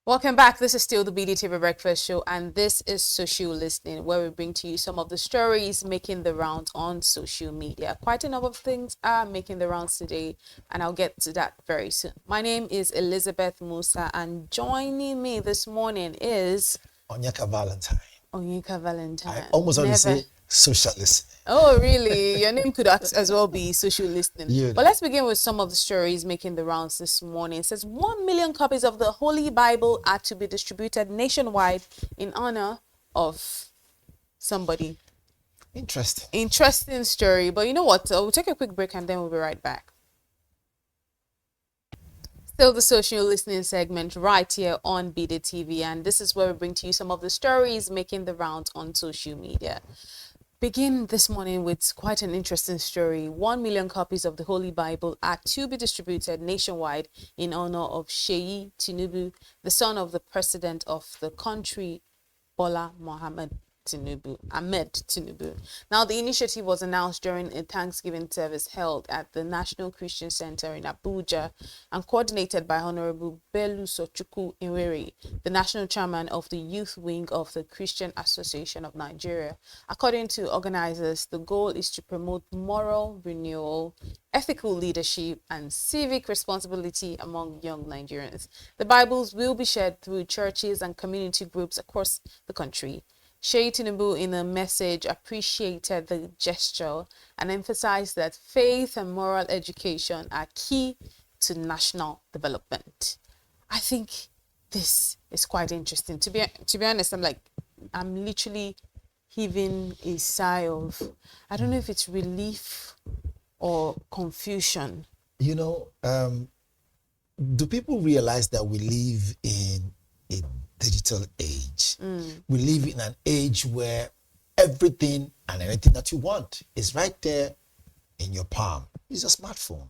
Welcome back. This is still the BDTV Breakfast Show, and this is Social Listening, where we bring to you some of the stories making the rounds on social media. Quite a number of things are making the rounds today, and I'll get to that very soon. My name is Elizabeth Musa, and joining me this morning is Onyeka Valentine. Onyeka Valentine. I almost want to say social listening. Oh, really? Your name could as well be social listening. Yeah. But let's begin with some of the stories making the rounds this morning. It says 1 million copies of the Holy Bible are to be distributed nationwide in honor of somebody. Interesting story. But you know what? We'll take a quick break and then we'll be right back. Still the social listening segment right here on BDTV, and this is where we bring to you some of the stories making the rounds on social media. Begin this morning with quite an interesting story. 1 million copies of the Holy Bible are to be distributed nationwide in honor of Seyi Tinubu, the son of the president of the country, Bola Ahmed Tinubu. Now, the initiative was announced during a Thanksgiving service held at the National Christian Center in Abuja and coordinated by Honorable Belu Sochukwu Inweri, the national chairman of the youth wing of the Christian Association of Nigeria. According to organizers, the goal is to promote moral renewal, ethical leadership, and civic responsibility among young Nigerians. The Bibles will be shared through churches and community groups across the country. Seyi Tinubu, in a message, appreciated the gesture and emphasized that faith and moral education are key to national development. I think this is quite interesting. To be honest, I'm literally heaving a sigh of, I don't know if it's relief or confusion. You know, do people realize that we live in a digital age? We live in an age where everything and anything that you want is right there in your palm. It's your smartphone.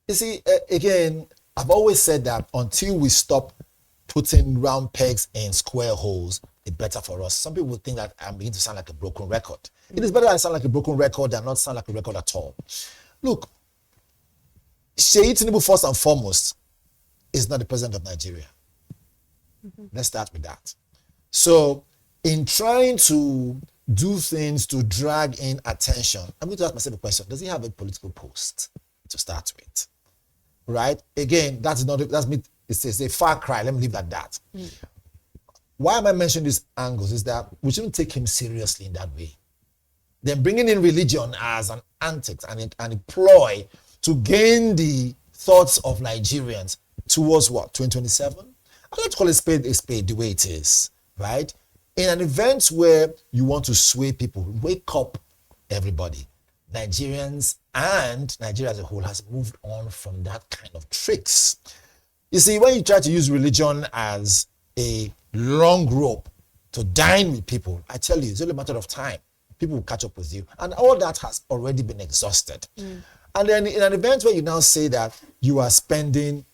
You see, again, I've always said that until we stop putting round pegs in square holes, it's better for us. Some people think that I'm beginning to sound like a broken record. It is better I sound like a broken record than not sound like a record at all. Look, Seyi Tinubu, first and foremost, is not the president of Nigeria. Let's start with that. So, in trying to do things to drag in attention, I'm going to ask myself a question. Does he have a political post to start with? Right? Again, that's me. It's a far cry. Let me leave it at that. Why am I mentioning these angles? Is that we shouldn't take him seriously in that way. Then bringing in religion as an antics and a ploy to gain the thoughts of Nigerians towards what, 2027? I like to call a spade the way it is, right? In an event where you want to sway people, wake up everybody. Nigerians and Nigeria as a whole has moved on from that kind of tricks. You see, when you try to use religion as a long rope to dine with people, I tell you, it's only a matter of time. People will catch up with you. And all that has already been exhausted. And then in an event where you now say that you are spending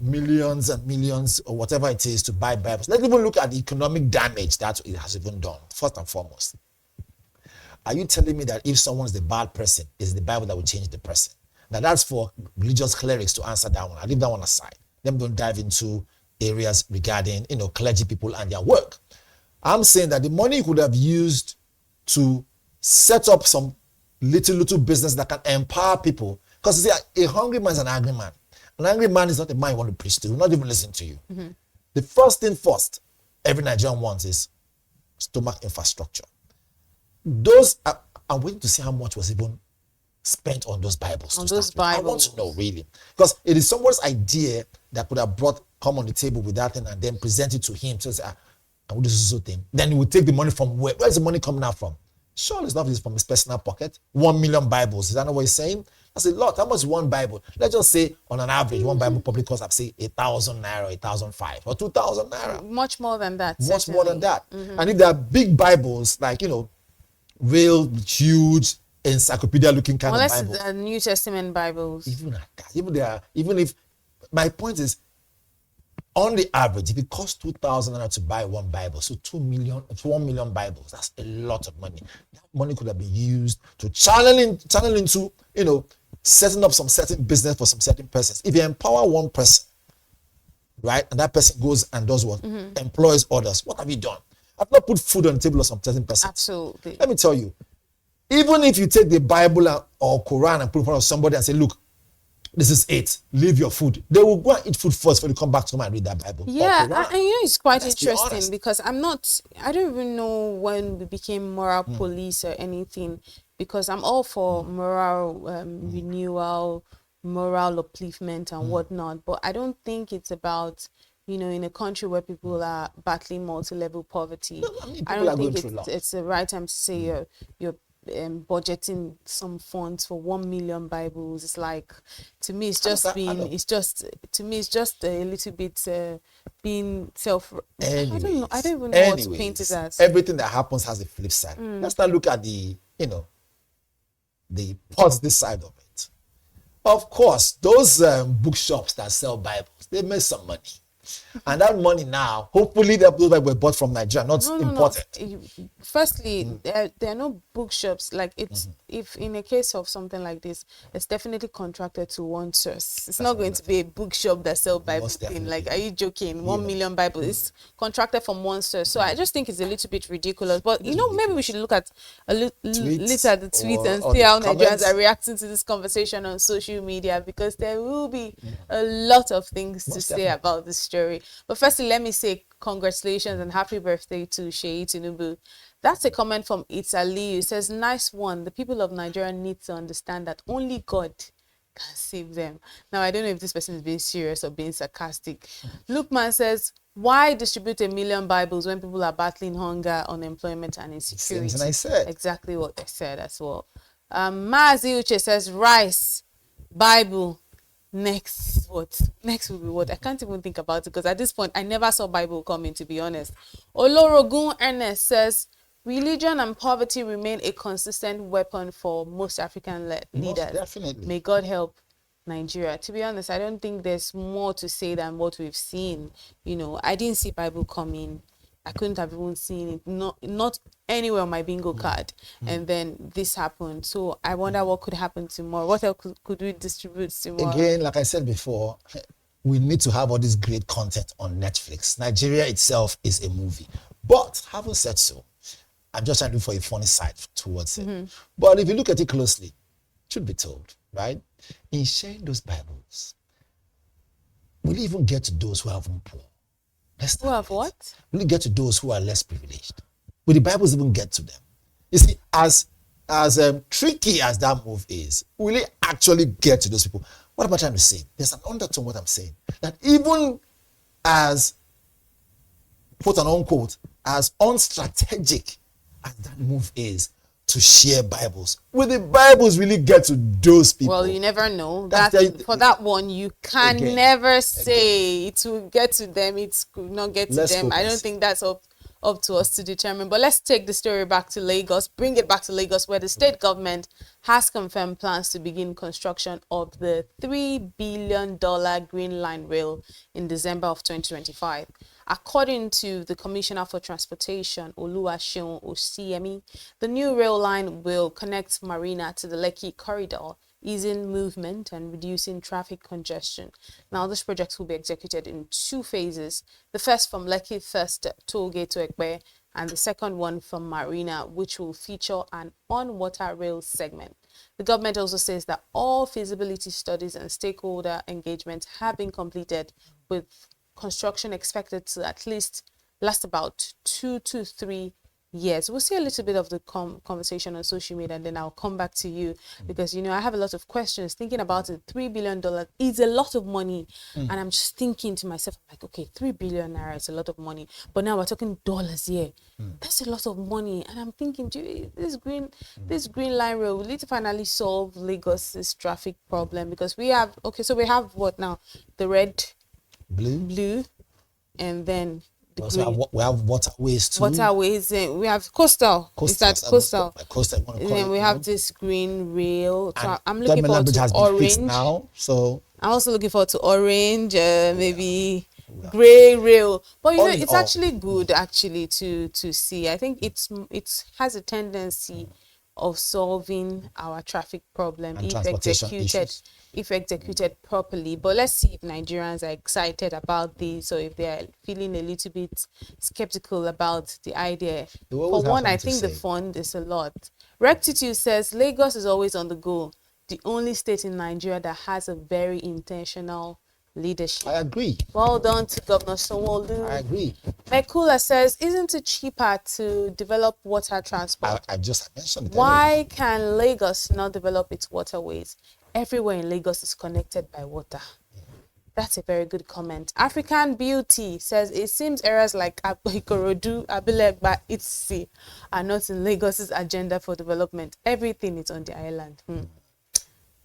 millions and millions or whatever it is to buy Bibles. Let's even look at the economic damage that it has even done, first and foremost. Are you telling me that if someone's the bad person, it's the Bible that will change the person? Now that's for religious clerics to answer that one. I'll leave that one aside. Let me don't dive into areas regarding, clergy people and their work. I'm saying that the money you could have used to set up some little business that can empower people. Because you see, a hungry man is an angry man. An angry man is not a man you want to preach to. He will not even listen to you. The first thing first, every Nigerian wants is stomach infrastructure. I'm waiting to see how much was even spent on those Bibles. I want to know, really. Because it is someone's idea that could have come on the table with that thing and then present it to him. So say, I will do this thing. Then he will take the money from where? Where is the money coming out from? Surely it's not from his personal pocket. 1 million Bibles. Is that not what he's saying? That's a lot. How much is one Bible? Let's just say, on an average, one Bible probably costs, say, 1,000 naira, 1,005, or 2,000 naira. Much more than that. Much more than that. And if there are big Bibles, like, real huge encyclopedia-looking kind of Bibles. Unless the New Testament Bibles. Even at that. Even if, my point is, on the average, if it costs 2,000 naira to buy one Bible, so 1 million Bibles, that's a lot of money. That money could have been used to channel into, setting up some certain business for some certain persons. If you empower one person, right? And that person goes and does what? Employs others. What have you done? I've not put food on the table of some certain person. Absolutely. Let me tell you, even if you take the Bible or Quran and put it in front of somebody and say, look, this is it, leave your food, they will go and eat food first before they come back to come and read that Bible. Yeah, and it's quite Let's be interesting honest. because I don't even know when we became moral police or anything, because I'm all for moral renewal, moral upliftment and whatnot, but I don't think it's about, in a country where people are battling multi-level poverty. I mean, I people are don't going think through a lot. it's the right time to say you're budgeting some funds for 1 million Bibles. It's like, to me, it's just a little bit being self. I don't know. I don't even know what to paint it as. Everything that happens has a flip side. Let's not look at the positive side of it. Of course, those bookshops that sell Bibles, they make some money. And that money now, hopefully, those Bibles were bought from Nigeria, not imported. No. Firstly, there are no bookshops. Like, it's if in a case of something like this, it's definitely contracted to one source. It's not going to be a bookshop that sell Bibles thing. Like, are you joking? 1 million Bibles. It's contracted from one source. So I just think it's a little bit ridiculous. But maybe we should look at look at the tweets and see how Nigerians are reacting to this conversation on social media, because there will be a lot of things to say about this story. But firstly, let me say congratulations and happy birthday to Seyi Tinubu. That's a comment from Italy. It says, nice one. The people of Nigeria need to understand that only God can save them. Now, I don't know if this person is being serious or being sarcastic. Lukman says, why distribute 1 million Bibles when people are battling hunger, unemployment, and insecurity? Same thing I said. Exactly what I said as well. Maazi Uche says, rice, Bible. Next will be what? I can't even think about it, because at this point I never saw Bible coming, to be honest. Olorogun Ernest says, religion and poverty remain a consistent weapon for most African leaders. Definitely. May God help Nigeria. To be honest, I don't think there's more to say than what we've seen. I didn't see Bible coming. I couldn't have even seen it, not anywhere on my bingo card. And then this happened. So I wonder what could happen tomorrow. What else could we distribute tomorrow? Again, like I said before, we need to have all this great content on Netflix. Nigeria itself is a movie. But having said so, I'm just trying to look for a funny side towards it. But if you look at it closely, truth be told, right? In sharing those Bibles, we'll even get to those who are even poor. Who have what? We'll get to those who are less privileged. Will the Bibles even get to them? You see, as tricky as that move is, will it actually get to those people? What am I trying to say? There's an undertone what I'm saying. That even as, quote and unquote, as unstrategic as that move is to share Bibles, will the Bibles really get to those people? Well, you never know. For that one, you can never say it will get to them, it could not get to them. I don't think that's up to us to determine. But let's take the story back to Lagos, bring it back to Lagos, where the state government has confirmed plans to begin construction of the $3 billion Green Line Rail in December of 2025. According to the Commissioner for Transportation, Oluwaseun Osiemi, the new rail line will connect Marina to the Lekki corridor, easing movement and reducing traffic congestion. Now, this project will be executed in 2 phases. The first from Lekki First Toll Gate to Ekpe, and the second one from Marina, which will feature an on-water rail segment. The government also says that all feasibility studies and stakeholder engagement have been completed, with construction expected to at least last about 2 to 3 years. We'll see a little bit of the conversation on social media, and then I'll come back to you, because I have a lot of questions. Thinking about it, $3 billion is a lot of money, and I'm just thinking to myself, like, okay, 3 billion naira is a lot of money, but now we're talking dollars here. That's a lot of money, and I'm thinking, this green line rail, will it finally solve Lagos's traffic problem? Because we have what now? The red, blue, and then the green. We have waterways too. Waterways. We have coastal. Coastal. And then we have this green rail. So I'm looking forward to orange now. So I'm also looking forward to orange, maybe gray rail. But it's actually good to see. I think it has a tendency of solving our traffic problem if executed. if executed properly. But let's see if Nigerians are excited about this or if they're feeling a little bit skeptical about the idea. For one, I think the fund is a lot. Rectitude says Lagos is always on the go. The only state in Nigeria that has a very intentional leadership. I agree. Well done to Governor Sanwo-Olu. I agree. Mekula says, isn't it cheaper to develop water transport? I just mentioned it. Why can Lagos not develop its waterways? Everywhere in Lagos is connected by water. That's a very good comment. African Beauty says, it seems areas like Ikorodu, Abilegba, Itsi are not in Lagos's agenda for development. Everything is on the island.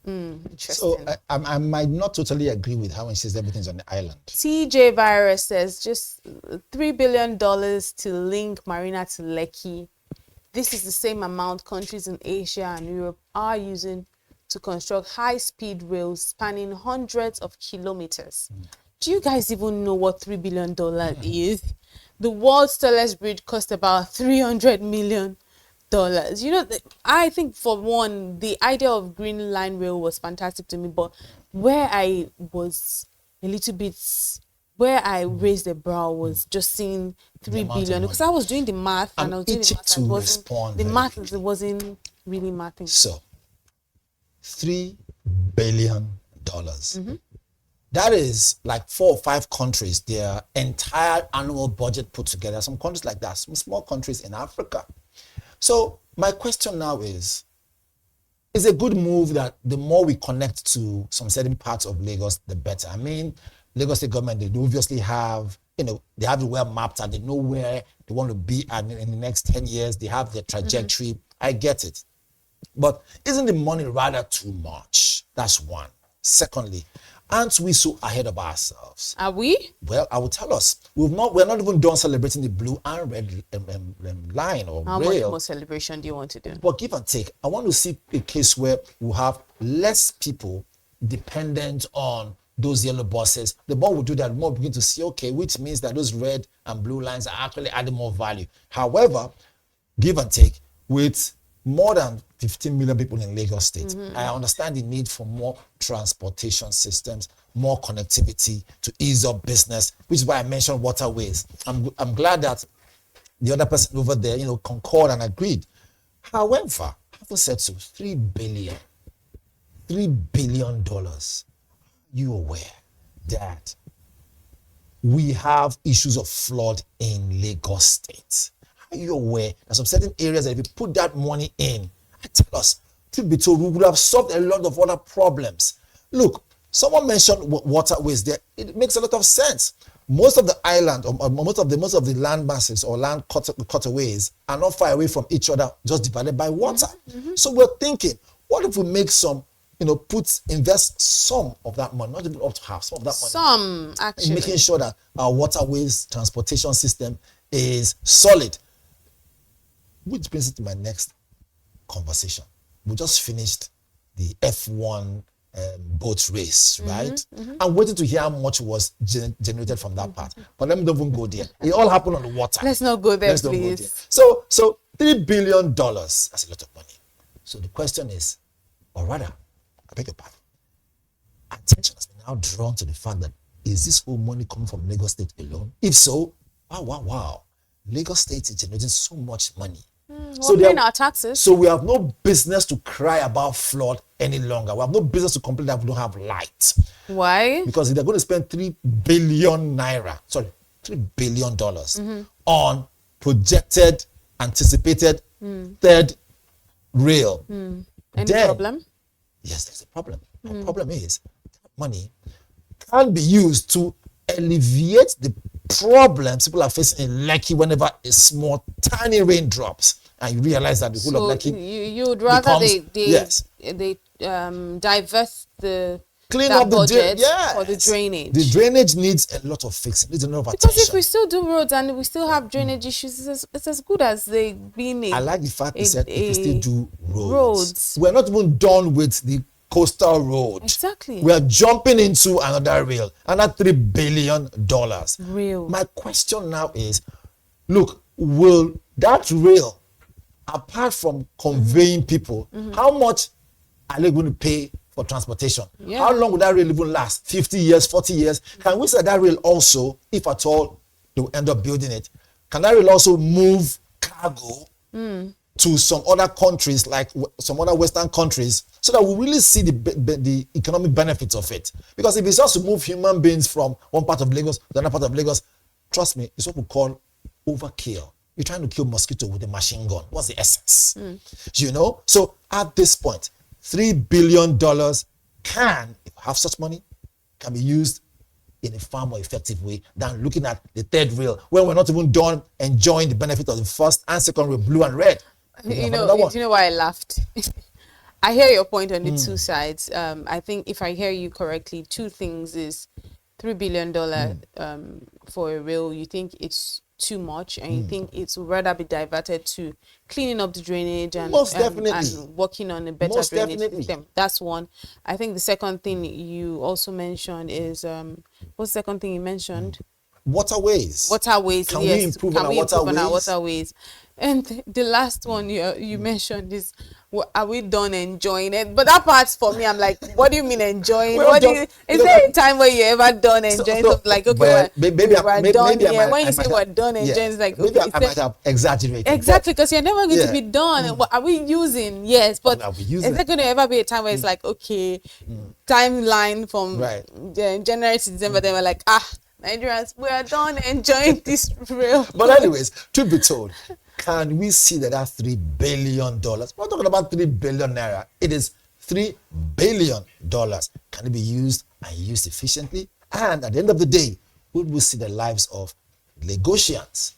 Interesting. So I might not totally agree with how he says everything's on the island. TJ Virus says just $3 billion to link Marina to Lekki. This is the same amount countries in Asia and Europe are using to construct high-speed rails spanning hundreds of kilometers. Do you guys even know what $3 billion is? The world's tallest bridge cost about $300 million. You know, I think for one, the idea of Green Line Rail was fantastic to me, but where I was a little bit, where I raised the brow was just seeing 3 billion, because I was doing the math and I was doing the math, it wasn't really mathing. So, $3 billion. That is like 4 or 5 countries, their entire annual budget put together. Some countries like that, some small countries in Africa. So my question now is a good move that the more we connect to some certain parts of Lagos, the better. I mean, Lagos State government, they obviously have, they have it well mapped and they know where they want to be in the next 10 years. They have their trajectory. I get it. But isn't the money rather too much? That's one. Secondly, aren't we so ahead of ourselves? Are we? Well, I will tell us. We're not even done celebrating the blue and red line or How rail. much more celebration do you want to do? But give and take. I want to see a case where we have less people dependent on those yellow buses. The more we do that, the more we begin to see, okay, which means that those red and blue lines are actually adding more value. However, give and take, with more than 15 million people in Lagos State, I understand the need for more transportation systems, more connectivity to ease up business, which is why I mentioned waterways. I'm glad that the other person over there, concurred and agreed. However, having said so, $3 billion. You aware that we have issues of flood in Lagos State? Are you aware that some certain areas that if you put that money in, tell us, truth be told, we would have solved a lot of other problems. Look, someone mentioned waterways there. It makes a lot of sense. Most of the island, or most of the land masses or land cutaways are not far away from each other, just divided by water. So we're thinking, what if we make some, invest some of that money, not even up to half, some of that money. Actually. Making sure that our waterways transportation system is solid. Which brings it to my next conversation. We just finished the F1 boat race, right? I'm waiting to hear how much was generated from that part. But let me not even go there. It all happened on the water. Let's not go there, please. So $3 billion, that's a lot of money. So the question is, or rather, I beg your pardon, attention has been now drawn to the fact that, is this whole money coming from Lagos State alone? If so, wow. Lagos State is generating so much money. We're paying our taxes. So we have no business to cry about flood any longer. We have no business to complain that we don't have light. Why? Because if they're going to spend $3 billion on projected, anticipated third rail. Any problem? Yes, there's a problem. The problem is that money can be used to alleviate the problems people are facing in Lekki whenever a small, tiny rain drops, and you realize that the whole of Lekki you'd rather they divest the clean up the budget for the drainage. The drainage needs a lot of fixing, needs a lot of attention. Because if we still do roads and we still have drainage issues, it's as good as they being I like the fact they said if we still do roads. We're not even done with the coastal road. Exactly. We are jumping into another rail, another $3 billion. Rail. My question now is, look, will that rail, apart from conveying people, how much are they going to pay for transportation. Yeah. How long would that rail even last? 50 years, 40 years? Can we say that rail also, if at all they will end up building it, can that rail also move cargo to some other countries, like some other Western countries, so that we really see the economic benefits of it? Because if it's just to move human beings from one part of Lagos to another part of Lagos, trust me, it's what we call overkill. You're trying to kill mosquito with a machine gun. What's the essence? You know? So at this point, $3 billion can, if you have such money, can be used in a far more effective way than looking at the third rail, where we're not even done enjoying the benefit of the first and second rail, blue and red. You know why I laughed? I hear your point on the two sides. I think if I hear you correctly, two things is $3 billion for a rail. You think it's too much, and you think it's rather be diverted to cleaning up the drainage and and working on a better drainage system. That's one. I think the second thing you also mentioned is what's the second thing you mentioned? Waterways. Can we improve on our waterways? And the last one you mentioned is, are we done enjoying it? But that part for me, I'm like, what do you mean enjoying? Is there a time where you're ever done enjoying something? Like, okay, we're done here. When you say we're done enjoying, it's like, maybe I might have exaggerated. Exactly, because you're never going to be done. What are we using? Yes, but is there going to ever be a time where it's like, okay, timeline from January to December, then we're like, Nigerians, we are done enjoying this rail. But anyways, truth be told, can we see that $3 billion? We're not talking about 3 billion naira. It is $3 billion. Can it be used and used efficiently? And at the end of the day, would we see the lives of Lagosians?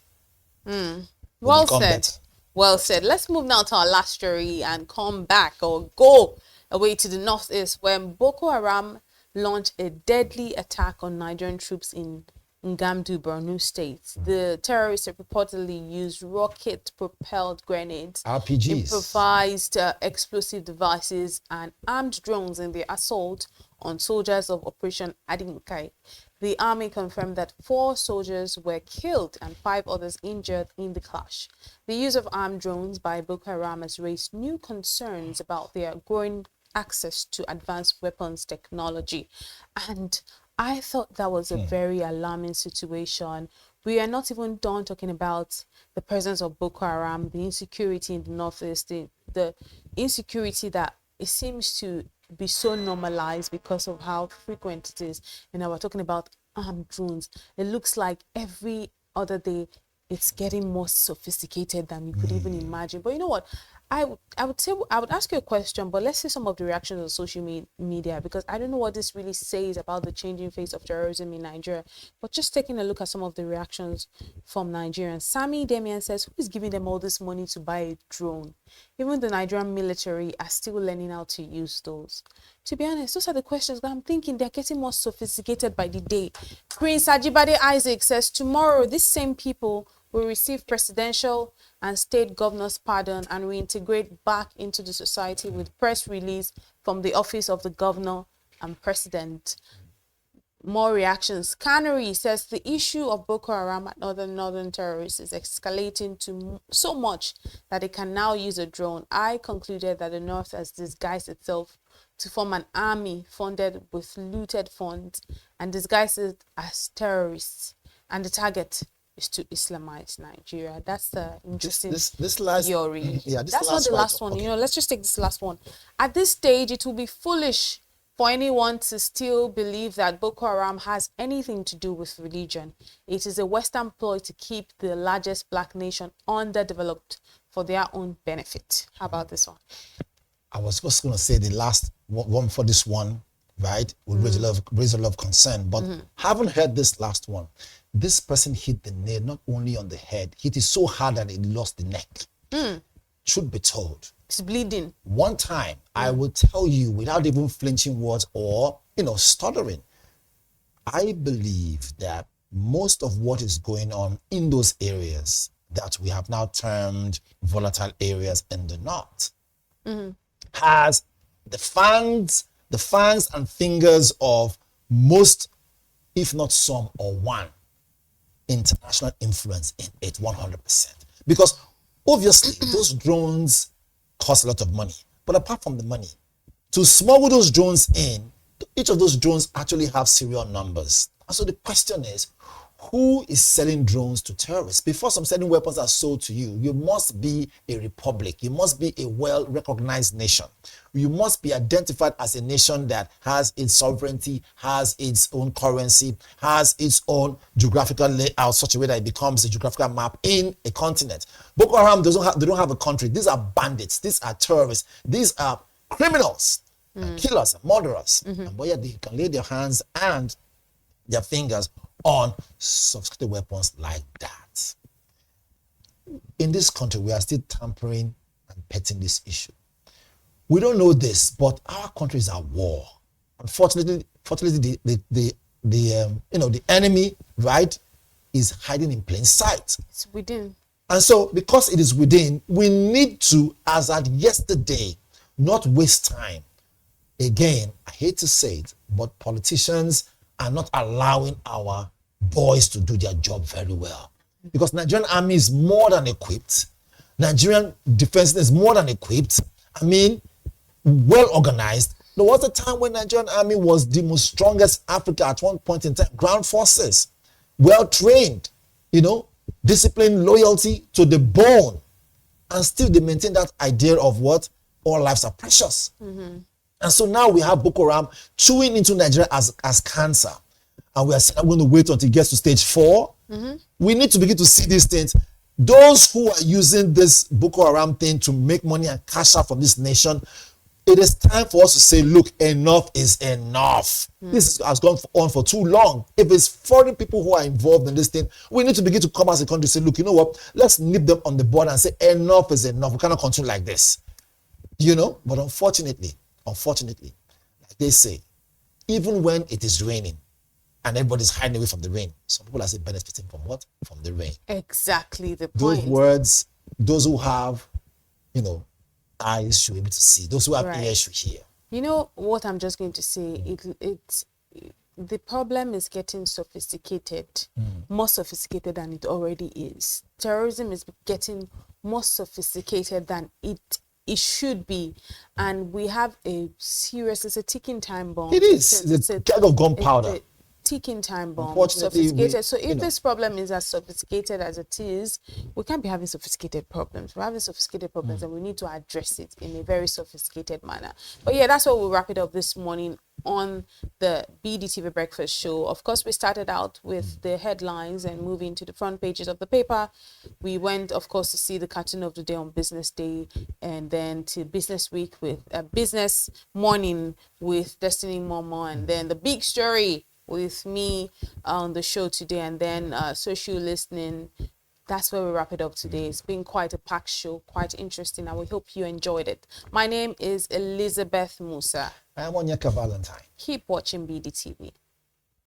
Well said. Better? Well said. Let's move now to our last story and come back or go away to the northeast, where Boko Haram launched a deadly attack on Nigerian troops in Ngamdu, Borno State. The terrorists have reportedly used rocket-propelled grenades, RPGs, improvised explosive devices, and armed drones in their assault on soldiers of Operation Adinkai. The army confirmed that 4 soldiers were killed and 5 others injured in the clash. The use of armed drones by Boko Haram has raised new concerns about their growing access to advanced weapons technology, and I thought that was a very alarming situation. We are not even done talking about the presence of Boko Haram, the insecurity in the northeast, the insecurity that it seems to be so normalized because of how frequent it is. And now we're talking about armed drones. It looks like every other day it's getting more sophisticated than you could even imagine. But you know what? I would ask you a question, but let's see some of the reactions on social media, because I don't know what this really says about the changing face of terrorism in Nigeria. But just taking a look at some of the reactions from Nigerians. Sammy Damian says, who is giving them all this money to buy a drone? Even the Nigerian military are still learning how to use those. To be honest, those are the questions that I'm thinking they're getting more sophisticated by the day. Prince Ajibade Isaac says, tomorrow these same people will receive presidential and state governor's pardon and reintegrate back into the society with press release from the office of the governor and president. More reactions. Canary says the issue of Boko Haram and northern terrorists is escalating to so much that it can now use a drone. I concluded that the North has disguised itself to form an army funded with looted funds and disguised it as terrorists, and the target is to Islamize Nigeria. That's the interesting theory. That's not the last one. Okay. Let's just take this last one. At this stage, it will be foolish for anyone to still believe that Boko Haram has anything to do with religion. It is a Western ploy to keep the largest black nation underdeveloped for their own benefit. How about this one? I was just going to say the last one for this one, right, will raise a lot of concern, but haven't heard this last one. This person hit the nail not only on the head, hit it so hard that it lost the neck. Truth be told, it's bleeding. One time, I will tell you without even flinching words or, stuttering, I believe that most of what is going on in those areas that we have now termed volatile areas in the north has the fangs and fingers of most, if not some or one, international influence in it 100%. Because obviously those drones cost a lot of money. But apart from the money, to smuggle those drones in. Each of those drones actually have serial numbers. And so the question is, who is selling drones to terrorists? Before some certain weapons are sold to you, you must be a republic. You must be a well-recognized nation. You must be identified as a nation that has its sovereignty, has its own currency, has its own geographical layout, such a way that it becomes a geographical map in a continent. Boko Haram they don't have a country. These are bandits. These are terrorists. These are criminals, killers, murderers. But yet they can lay their hands and their fingers on sophisticated weapons like that. In this country, we are still tampering and petting this issue. We don't know this, but our country is at war. Unfortunately, the enemy, right, is hiding in plain sight. It's within. And so, because it is within, we need to, as at yesterday, not waste time. Again, I hate to say it, but politicians are not allowing our boys to do their job very well. Because Nigerian army is more than equipped. Nigerian defense is more than equipped. I mean, well organized. There was a time when Nigerian army was the most strongest Africa at one point in time. Ground forces, well trained, discipline, loyalty to the bone. And still they maintain that idea of what? All lives are precious. And so now we have Boko Haram chewing into Nigeria as cancer. And we are saying, I'm going to wait until it gets to stage 4. We need to begin to see these things. Those who are using this Boko Haram thing to make money and cash out from this nation, it is time for us to say, look, enough is enough. This has gone on for too long. If it's foreign people who are involved in this thing, we need to begin to come as a country and say, look, you know what? Let's nip them on the board and say, enough is enough. We cannot continue like this. But unfortunately, like they say, even when it is raining and everybody's hiding away from the rain, some people are still benefiting from what? From the rain. Exactly the Those point. words, those who have, eyes should be able to see. Those who have ears should hear. You know what I'm just going to say? The problem is getting sophisticated, more sophisticated than it already is. Terrorism is getting more sophisticated than it should be, and we have it's a ticking time bomb. It is. It's a keg of gunpowder. Ticking time bomb. Unfortunately, sophisticated. So if this problem is as sophisticated as it is, we can't be having sophisticated problems. We're having sophisticated problems, and we need to address it in a very sophisticated manner. But yeah, that's what we'll wrap it up this morning on the BDTV Breakfast Show. Of course, we started out with the headlines and moving to the front pages of the paper. We went, of course, to see the cartoon of the day on Business Day, and then to Business Week with Business Morning with Destiny Momo, and then the big story with me on the show today, and then social listening. That's where we wrap it up today. It's been quite a packed show, quite interesting, and we hope you enjoyed it. My name is Elizabeth Musa. I am Onyeka Valentine. Keep watching BDTV.